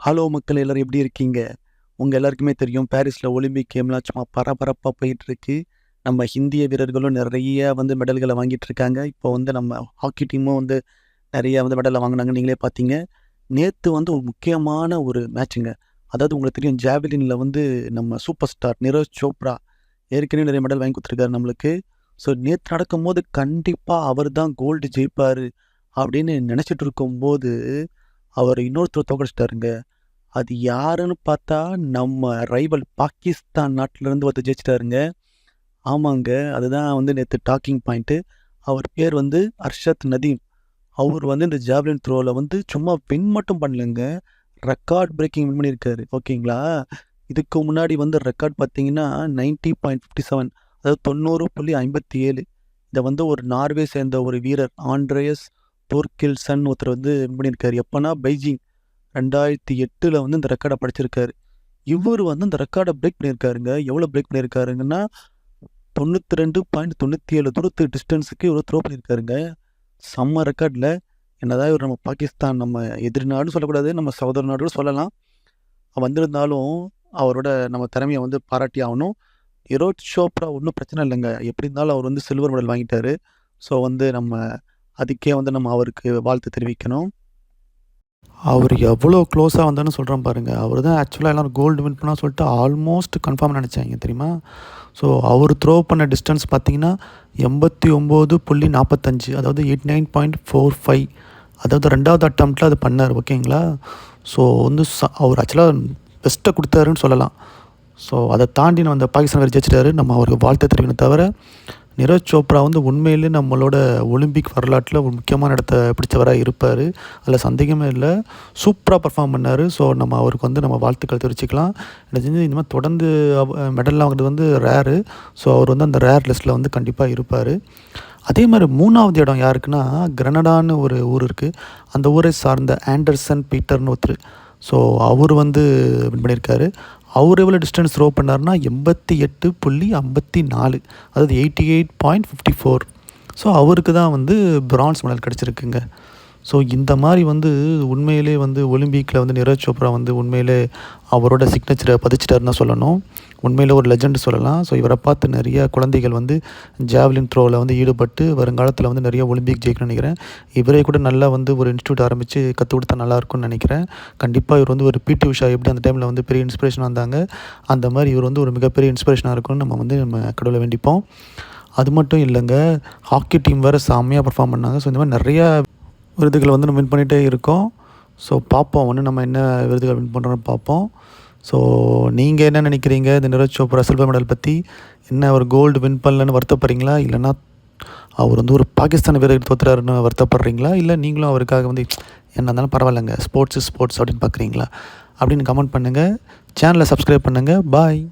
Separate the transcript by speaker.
Speaker 1: Hello மக்கள் எல்லாரும் எப்படி இருக்கீங்க? உங்க எல்லாருக்குமே தெரியும் பாரிஸ்ல ஒலிம்பிக் கேம்லாம் சும்மா பரபரப்பா போயிட்டுருக்கு. நம்ம இந்திய வீரர்களும் நெறைய மெடல்கள வாங்கிட்டு இருக்காங்க. இப்போ நம்ம ஹாக்கி டீமும் நெறைய மெடல வாங்குனாங்க. நீங்களே பார்த்தீங்க. நேத்து ஒரு முக்கியமான ஒரு மேட்சுங்க. அதாவது உங்களுக்கு தெரியும் ஜாவலின்ல நம்ம சூப்பர் ஸ்டார் நீரஜ் சோப்ரா ஏற்கனவே நெறைய மெடல் வாங்கி குடுத்துருக்காரு நம்மளுக்கு. ஸோ நேத்து நடக்கும்போது கண்டிப்பா அவர் தான் கோல்டு ஜெயிப்பாரு அப்படின்னு நெனச்சிட்டு இருக்கும்போது, அவர் இன்னொருத்தர தோற்கடிச்சுட்டாருங்க. அது யாருன்னு பார்த்தா, நம்ம ரைவல் பாகிஸ்தான் நாட்டிலருந்து ஒருத்தர் ஜெயிச்சுட்டாருங்க. ஆமாங்க. அதுதான் நேத்து டாக்கிங் பாயிண்ட்டு. அவர் பேர் அர்ஷத் நதீம். அவர் இந்த ஜாவலின் த்ரோல சும்மா வின் மட்டும் பண்ணலங்க. ரெக்கார்ட் பிரேக்கிங் வின் பண்ணியிருக்காரு. ஓகேங்களா? இதுக்கு முன்னாடி ரெக்கார்ட் பார்த்தீங்கன்னா 90.57 அதாவது 90.57 இத ஒரு நார்வே சேர்ந்த ஒரு வீரர் ஆண்ட்ரேயஸ் தோர்கில்சன் ஒருத்தர் வின் பண்ணியிருக்காரு. எப்பன்னா பைஜிங் 2008ல இந்த ரெக்கார்ட படிச்சிருக்காரு. இவரு அந்த ரெக்கார்ட பிரேக் பண்ணியிருக்காருங்க. எவ்வளோ பிரேக் பண்ணியிருக்காருங்கன்னா, 92.97 தூரத்து டிஸ்டன்ஸுக்கு இவரு த்ரோ பண்ணியிருக்காருங்க. செம்ம ரெக்கார்ட்ல. என்னதான் இவரு நம்ம பாகிஸ்தான் நம்ம எதிரி நாடுன்னு சொல்லக்கூடாது. நம்ம சகோதர நாடுன்னு சொல்லலாம். வந்திருந்தாலும் அவரோட நம்ம திறமைய பாராட்டி ஆவணும். நீரஜ் சோப்ரா ஒண்ணும் பிரச்சனை இல்லங்க. எப்படி இருந்தாலும் அவர் சில்வர் மெடல் வாங்கிட்டாரு. ஸோ நம்ம அதுக்கே நம்ம அவருக்கு வாழ்த்து தெரிவிக்கணும். அவர் எவ்வளோ க்ளோஸாக வந்தான்னு சொல்கிறேன் பாருங்கள். அவர் தான் ஆக்சுவலாக எல்லோரும் கோல்டு வின் பண்ணால் சொல்லிட்டு ஆல்மோஸ்ட் கன்ஃபார்ம் நினச்சாங்க தெரியுமா? ஸோ அவர் த்ரோ பண்ண டிஸ்டன்ஸ் பார்த்தீங்கன்னா 89.45 அதாவது 89.45 அதாவது 2வது அட்டம்ப்டில் அது பண்ணார். ஓகேங்களா? ஸோ அவர் ஆக்சுவலாக பெஸ்ட்டை கொடுத்தாருன்னு சொல்லலாம். ஸோ அதை தாண்டி நம்ம அந்த பாகிஸ்தான் வேறு ஜெயிச்சிட்டாரு. நம்ம அவருக்கு வாழ்த்து தெரிவிக்கணும். தவிர நீரஜ் சோப்ரா உண்மையிலே நம்மளோட ஒலிம்பிக் வரலாற்றில் ஒரு முக்கியமான இடத்த பிடிச்சவராக இருப்பார். அதில் சந்தேகமே இல்லை. சூப்பராக பர்ஃபார்ம் பண்ணார். ஸோ நம்ம அவருக்கு நம்ம வாழ்த்துக்கள் தெரிவிச்சுக்கலாம். எனக்கு தெரிஞ்சு இந்த மாதிரி தொடர்ந்து மெடல்லாம் வாங்குறது ரேரு. ஸோ அவர் அந்த ரேர் லிஸ்ட்டில் கண்டிப்பாக இருப்பார். அதே மாதிரி 3வது இடம் யாருக்குன்னா, கிரனடான்னு ஒரு ஊர் இருக்குது. அந்த ஊரை சார்ந்த ஆண்டர்சன் பீட்டர்னு ஒருத்தர். ஸோ அவர் வின் பண்ணியிருக்காரு. அவர் எவ்வளோ டிஸ்டன்ஸ் த்ரோ பண்ணார்னா 88.54 அதாவது 88.54. ஸோ அவருக்கு தான் பிரான்ஸ் மெடல் கிடச்சிருக்குங்க. ஸோ இந்த மாதிரி உண்மையிலே ஒலிம்பிக்கில் நீரஜ் சோப்ரா உண்மையிலே அவரோட சிக்னேச்சரை பதிச்சிட்டாருன்னு தான் சொல்லணும். உண்மையிலே ஒரு லெஜெண்ட் சொல்லலாம். ஸோ இவரை பார்த்து நிறைய குழந்தைகள் ஜாவலின் த்ரோவில் ஈடுபட்டு வருங்காலத்தில் நிறைய ஒலிம்பிக் ஜெயிக்கணும்னு நினைக்கிறேன். இவரே கூட நல்லா ஒரு இன்ஸ்டியூட் ஆரம்பித்து கற்றுக் கொடுத்தா நல்லாயிருக்கும்னு நினைக்கிறேன். கண்டிப்பாக இவர் ஒரு பிடி உஷா எப்படி அந்த டைமில் பெரிய இன்ஸ்பிரேஷன் வந்தாங்க, அந்த மாதிரி இவர் ஒரு மிகப்பெரிய இன்ஸ்பிரேஷனாக இருக்கும்னு நம்ம கடவுளை வேண்டிப்போம். அது மட்டும் இல்லைங்க, ஹாக்கி டீம் வேறு செம்மையாக பர்ஃபார்ம் பண்ணாங்க. ஸோ இந்த மாதிரி நிறையா விருதுகளை நம்ம வின் பண்ணிகிட்டே இருக்கோம். ஸோ பார்ப்போம் நம்ம என்ன விருதுகள் வின் பண்ணுறோன்னு பார்ப்போம். ஸோ நீங்கள் என்ன நினைக்கிறீங்க இந்த நீரஜ் சோப்ரா சில்வர் மெடல் பற்றி? என்ன ஒரு கோல்டு வின் பண்ணலன்னு வருத்தப்படுறீங்களா? இல்லைனா அவர் ஒரு பாகிஸ்தான் வீரர் தோற்றுறாருன்னு வருத்தப்படுறீங்களா? இல்லை நீங்களும் அவருக்காக என்ன இருந்தாலும் பரவாயில்லைங்க, ஸ்போர்ட்ஸ் அப்படின்னு பார்க்குறீங்களா அப்படின்னு கமெண்ட் பண்ணுங்கள். சேனலை சப்ஸ்கிரைப் பண்ணுங்கள். பாய்.